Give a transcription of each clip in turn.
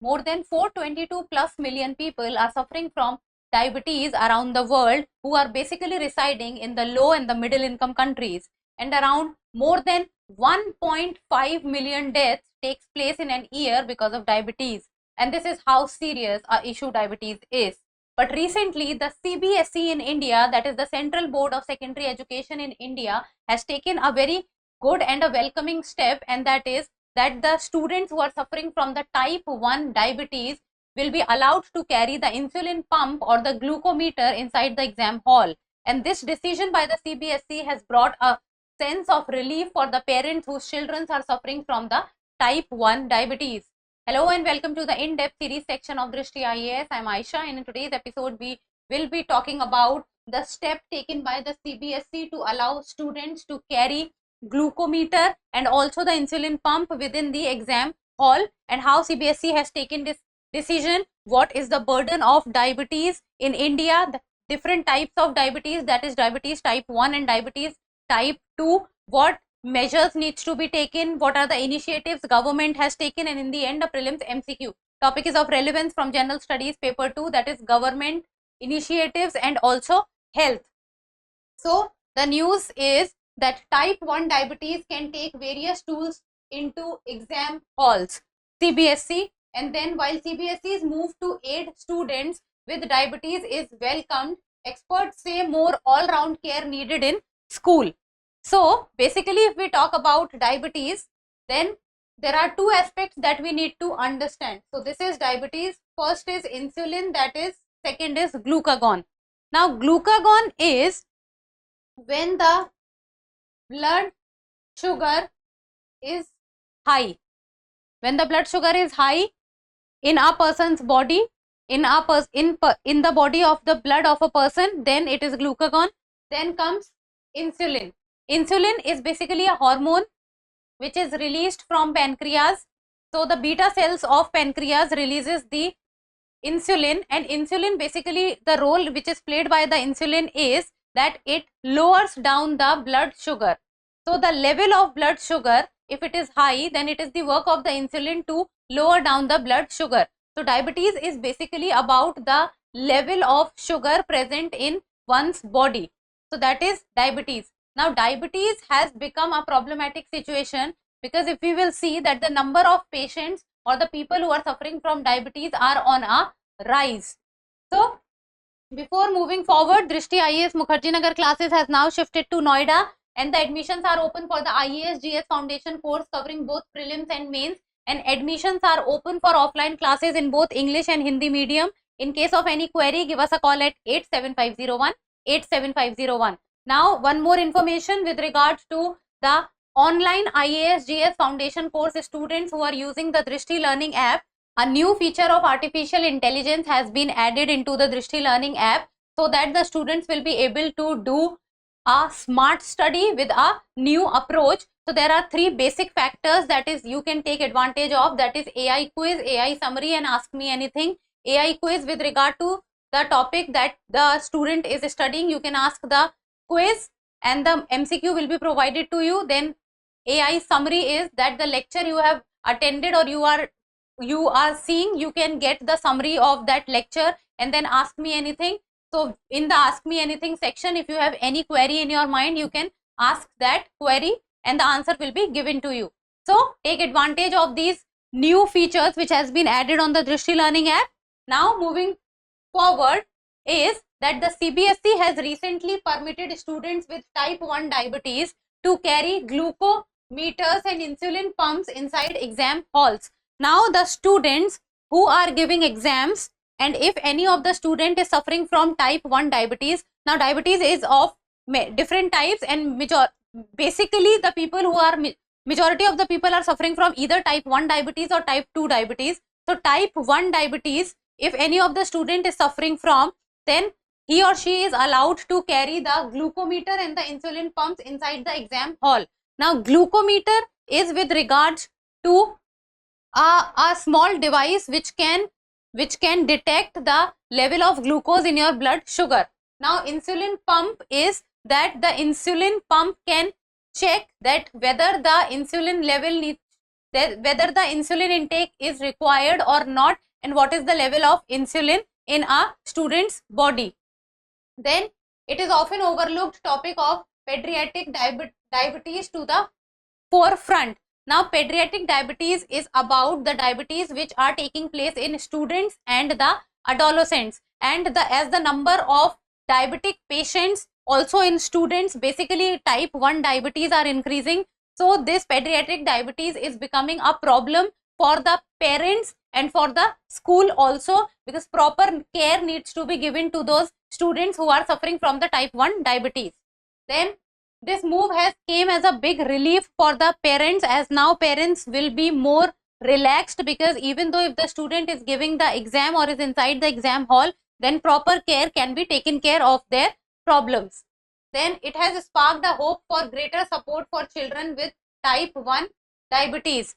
more than 422 plus million people are suffering from diabetes around the world, who are basically residing in the low and the middle income countries, and around more than 1.5 million deaths takes place in an year because of diabetes. And this is how serious a issue diabetes is. But recently, the CBSE in India, that is the Central Board of Secondary Education in India, has taken a very good and a welcoming step, and that is that the students who are suffering from the type 1 diabetes will be allowed to carry the insulin pump or the glucometer inside the exam hall. And this decision by the CBSE has brought a sense of relief for the parents whose children are suffering from the type 1 diabetes. Hello and welcome to the in-depth series section of Drishti IAS. I am Aisha, and in today's episode we will be talking about the step taken by the CBSE to allow students to carry glucometer and also the insulin pump within the exam hall, and how CBSE has taken this decision, what is the burden of diabetes in India, the different types of diabetes, that is diabetes type 1 and diabetes type 2, what measures needs to be taken, what are the initiatives government has taken, and in the end a prelims MCQ. Topic is of relevance from General Studies paper 2, that is government initiatives and also health. So the news is that type 1 diabetes can take various tools into exam halls, CBSE, and then while CBSE's move to aid students with diabetes is welcomed, experts say more all-round care needed in school. So basically, if we talk about diabetes, then there are two aspects that we need to understand. So this is diabetes. First is insulin, that is, second is glucagon. Now glucagon is when the blood sugar is high. When the blood sugar is high in a person's body, in the body of the blood of a person, then it is glucagon. Then comes insulin. Insulin is basically a hormone which is released from pancreas. So the beta cells of pancreas releases the insulin, and insulin, basically the role which is played by the insulin is that it lowers down the blood sugar. So the level of blood sugar, if it is high, then it is the work of the insulin to lower down the blood sugar. So diabetes is basically about the level of sugar present in one's body. So that is diabetes. Now diabetes has become a problematic situation, because if we will see that the number of patients or the people who are suffering from diabetes are on a rise. So before moving forward, Drishti IAS Mukherjee Nagar classes has now shifted to Noida, and the admissions are open for the IAS GS Foundation course covering both prelims and mains, and admissions are open for offline classes in both English and Hindi medium. In case of any query, give us a call at 87501 87501. Now one more information with regards to the online IAS GS Foundation course students who are using the Drishti Learning app. A new feature of artificial intelligence has been added into the Drishti Learning app, so that the students will be able to do a smart study with a new approach. So there are three basic factors that is you can take advantage of, that is AI quiz, AI summary, and ask me anything. AI quiz with regard to the topic that the student is studying, you can ask the quiz and the MCQ will be provided to you. Then AI summary is that the lecture you have attended or you are seeing, you can get the summary of that lecture, and then ask me anything. So in the ask me anything section, if you have any query in your mind, you can ask that query and the answer will be given to you. So take advantage of these new features which has been added on the Drishti Learning app. Now moving forward is that the CBSE has recently permitted students with type 1 diabetes to carry glucometers and insulin pumps inside exam halls. Now the students who are giving exams, and if any of the student is suffering from type 1 diabetes, now diabetes is of different types, and basically the people who are majority of the people are suffering from either type 1 diabetes or type 2 diabetes. So type 1 diabetes, if any of the student is suffering from, then he or she is allowed to carry the glucometer and the insulin pumps inside the exam hall. Now glucometer is with regards to a small device which can detect the level of glucose in your blood sugar. Now insulin pump is that the insulin pump can check that whether the insulin level whether the insulin intake is required or not, and what is the level of insulin in a student's body. Then it is often overlooked topic of pediatric diabetes to the forefront. Now pediatric diabetes is about the diabetes which are taking place in students and the adolescents, and as the number of diabetic patients also in students, basically type 1 diabetes, are increasing. So this pediatric diabetes is becoming a problem for the parents and for the school also, because proper care needs to be given to those students who are suffering from the type 1 diabetes. Then this move has came as a big relief for the parents, as now parents will be more relaxed, because even though if the student is giving the exam or is inside the exam hall, then proper care can be taken care of their problems. Then it has sparked a hope for greater support for children with type 1 diabetes.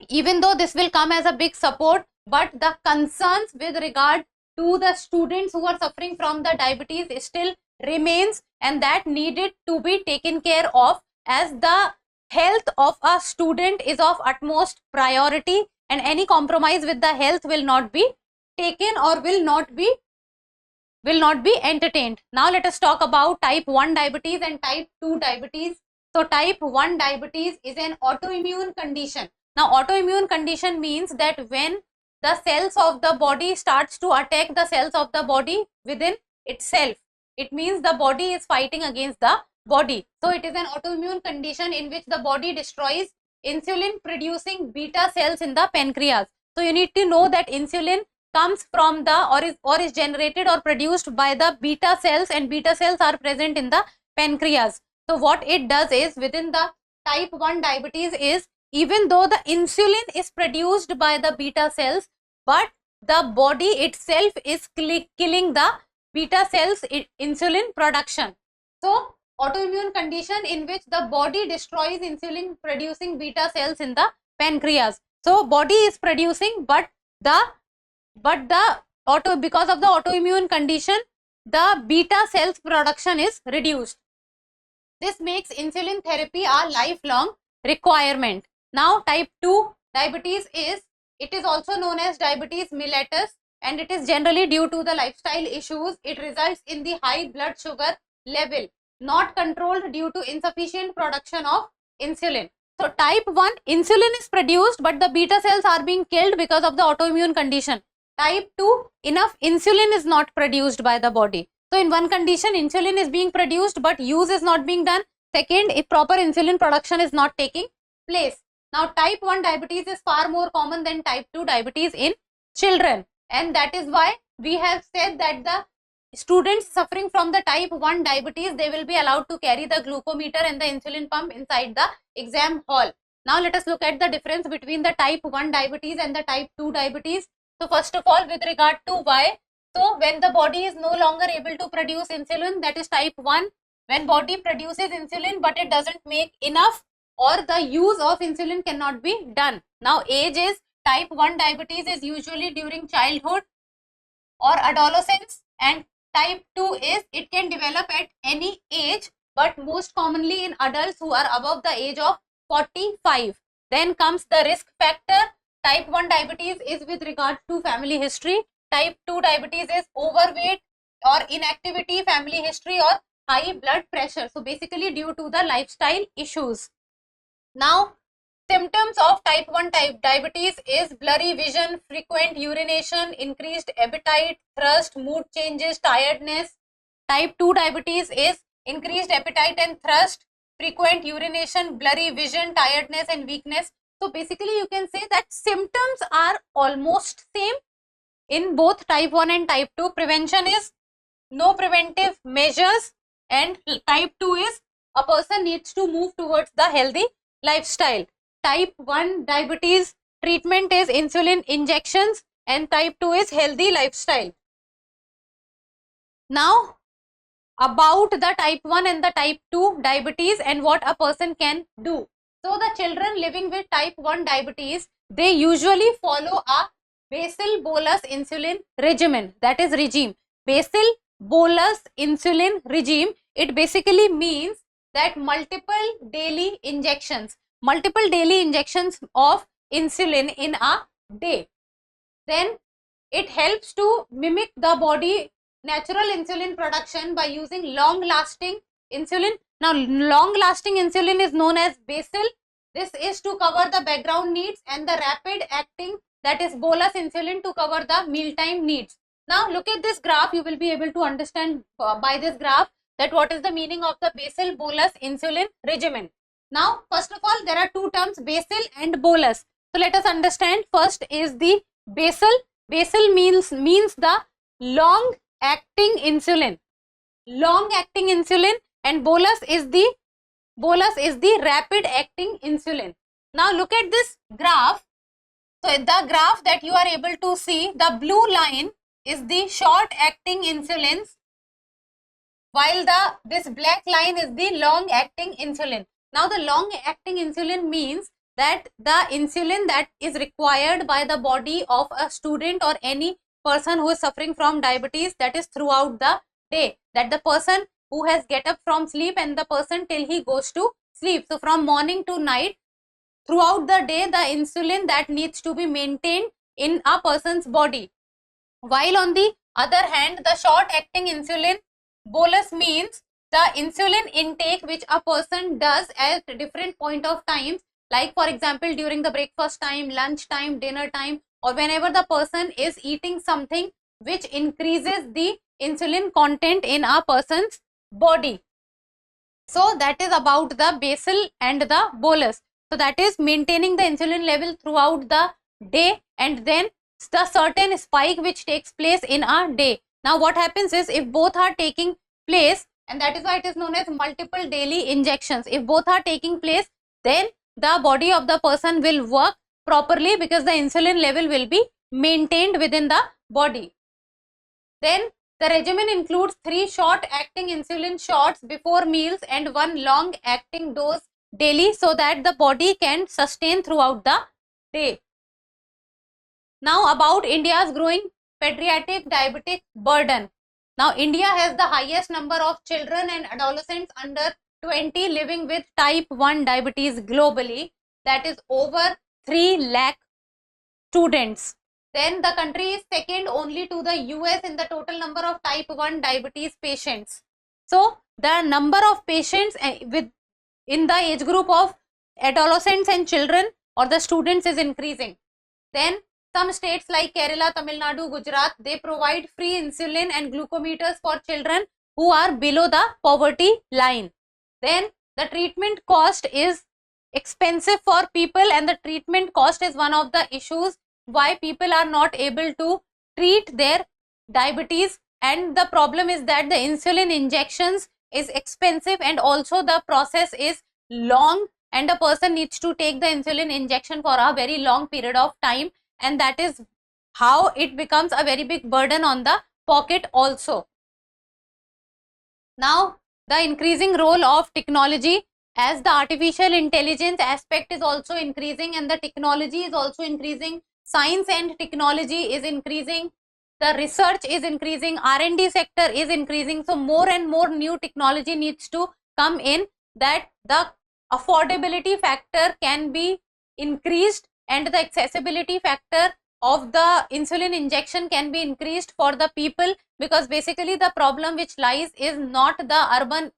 Even though this will come as a big support, but the concerns with regard to the students who are suffering from the diabetes still remains, and that needed to be taken care of, as the health of a student is of utmost priority, and any compromise with the health will not be taken or will not be entertained. Now let us talk about type 1 diabetes and type 2 diabetes. So type 1 diabetes is an autoimmune condition. Now autoimmune condition means that when the cells of the body starts to attack the cells of the body within itself, it means the body is fighting against the body. So it is an autoimmune condition in which the body destroys insulin producing beta cells in the pancreas. So you need to know that insulin comes from the or is generated or produced by the beta cells, and beta cells are present in the pancreas. So what it does is, within the type 1 diabetes is, even though the insulin is produced by the beta cells, but the body itself is killing the beta cells insulin production. So autoimmune condition in which the body destroys insulin producing beta cells in the pancreas. So body is producing, but because of the autoimmune condition, the beta cells production is reduced. This makes insulin therapy a lifelong requirement. Now type 2 diabetes is also known as diabetes mellitus, and it is generally due to the lifestyle issues. It results in the high blood sugar level not controlled due to insufficient production of insulin. So type 1, insulin is produced, but the beta cells are being killed because of the autoimmune condition. Type 2, enough insulin is not produced by the body. So in one condition, insulin is being produced, but use is not being done. Second, if proper insulin production is not taking place. Now type 1 diabetes is far more common than type 2 diabetes in children, and that is why we have said that the students suffering from the type 1 diabetes, they will be allowed to carry the glucometer and the insulin pump inside the exam hall. Now let us look at the difference between the type 1 diabetes and the type 2 diabetes. So first of all, with regard to why, so when the body is no longer able to produce insulin, that is type 1. When body produces insulin but it doesn't make enough, or the use of insulin cannot be done. Now age is, type 1 diabetes is usually during childhood or adolescence, and type 2 is, it can develop at any age, but most commonly in adults who are above the age of 45. Then comes the risk factor. Type 1 diabetes is with regard to family history. Type 2 diabetes is overweight or inactivity, family history, or high blood pressure. So basically due to the lifestyle issues. Now symptoms of type 1 diabetes is blurry vision, frequent urination, increased appetite, thirst, mood changes, tiredness. Type 2 diabetes is increased appetite and thirst, frequent urination, blurry vision, tiredness and weakness. So basically you can say that symptoms are almost same in both type 1 and type 2. Prevention is no preventive measures, and type 2 is a person needs to move towards the healthy lifestyle. Type 1 diabetes treatment is insulin injections, and type 2 is healthy lifestyle. Now about the type 1 and the type 2 diabetes and what a person can do. So the children living with type 1 diabetes, they usually follow a basal bolus insulin regimen, that is regime. Basal bolus insulin regime, it basically means that multiple daily injections. multiple daily injections of insulin in a day. Then it helps to mimic the body natural insulin production by using long lasting insulin. Now long lasting insulin is known as basal. This is to cover the background needs, and the rapid acting, that is bolus insulin, to cover the mealtime needs. Now look at this graph. You will be able to understand by this graph that what is the meaning of the basal bolus insulin regimen. Now first of all, there are two terms, basal and bolus. So let us understand. First is the basal. Basal means the long acting insulin, and bolus is the rapid acting insulin. Now look at this graph. So the graph that you are able to see, the blue line is the short acting insulins, while this black line is the long acting insulin. Now the long acting insulin means that the insulin that is required by the body of a student or any person who is suffering from diabetes, that is throughout the day, that the person who has get up from sleep and the person till he goes to sleep. So from morning to night, throughout the day, the insulin that needs to be maintained in a person's body. While on the other hand, the short acting insulin, bolus, means the insulin intake which a person does at different point of times, like for example during the breakfast time, lunch time, dinner time, or whenever the person is eating something which increases the insulin content in a person's body. So that is about the basal and the bolus. So that is maintaining the insulin level throughout the day, and then the certain spike which takes place in a day. Now what happens is, if both are taking place, and that is why it is known as multiple daily injections, if both are taking place, then the body of the person will work properly because the insulin level will be maintained within the body. Then the regimen includes 3 short acting insulin shots before meals and 1 long acting dose daily, so that the body can sustain throughout the day. Now about India's growing pediatric diabetic burden. Now India has the highest number of children and adolescents under 20 living with type 1 diabetes globally, that is over 3 lakh students. Then the country is second only to the US in the total number of type 1 diabetes patients. So the number of patients in the age group of adolescents and children or the students is increasing. Then some states like Kerala, Tamil Nadu, Gujarat, they provide free insulin and glucometers for children who are below the poverty line. Then the treatment cost is expensive for people, and the treatment cost is one of the issues why people are not able to treat their diabetes. And the problem is that the insulin injections is expensive, and also the process is long, and a person needs to take the insulin injection for a very long period of time, and that is how it becomes a very big burden on the pocket also. Now the increasing role of technology, as the artificial intelligence aspect is also increasing and the technology is also increasing, science and technology is increasing, the research is increasing, R&D sector is increasing. So more and more new technology needs to come in, that the affordability factor can be increased and the accessibility factor of the insulin injection can be increased for the people, because basically the problem which lies is not the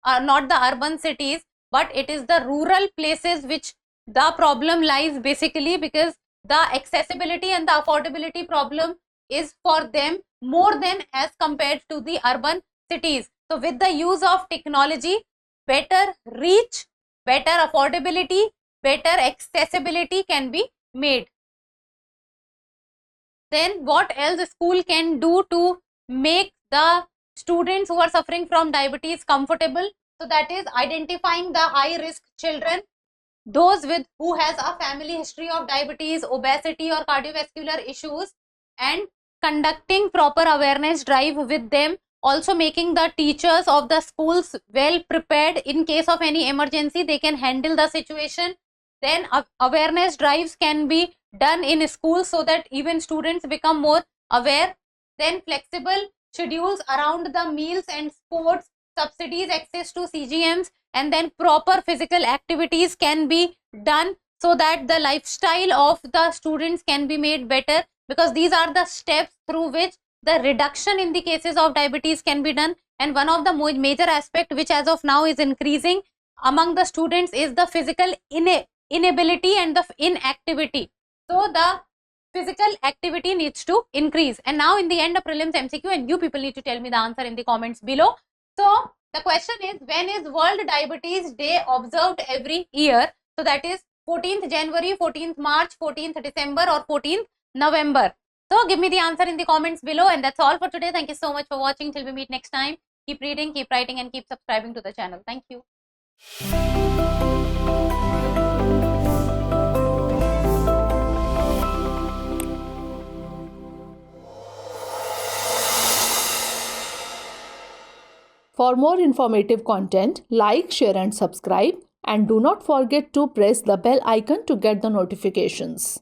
urban cities, but it is the rural places which the problem lies, basically because the accessibility and the affordability problem is for them more than as compared to the urban cities. So with the use of technology, better reach, better affordability, better accessibility can be made. Then what else school can do to make the students who are suffering from diabetes comfortable? So that is identifying the high risk children, those who has a family history of diabetes, obesity or cardiovascular issues, and conducting proper awareness drive with them, also making the teachers of the schools well prepared in case of any emergency, they can handle the situation. Then awareness drives can be done in schools so that even students become more aware. Then flexible schedules around the meals and sports, subsidies, access to CGMs and then proper physical activities can be done so that the lifestyle of the students can be made better, because these are the steps through which the reduction in the cases of diabetes can be done. And one of the major aspect which as of now is increasing among the students is the physical inability and the inactivity. So the physical activity needs to increase. And now in the end of prelims MCQ, and you people need to tell me the answer in the comments below. So the question is, when is World Diabetes Day observed every year? So that is 14th January, 14th March, 14th December or 14th November. So give me the answer in the comments below. And that's all for today. Thank you so much for watching. Till we meet next time. Keep reading, keep writing, and keep subscribing to the channel. Thank you. For more informative content, like, share and subscribe, and do not forget to press the bell icon to get the notifications.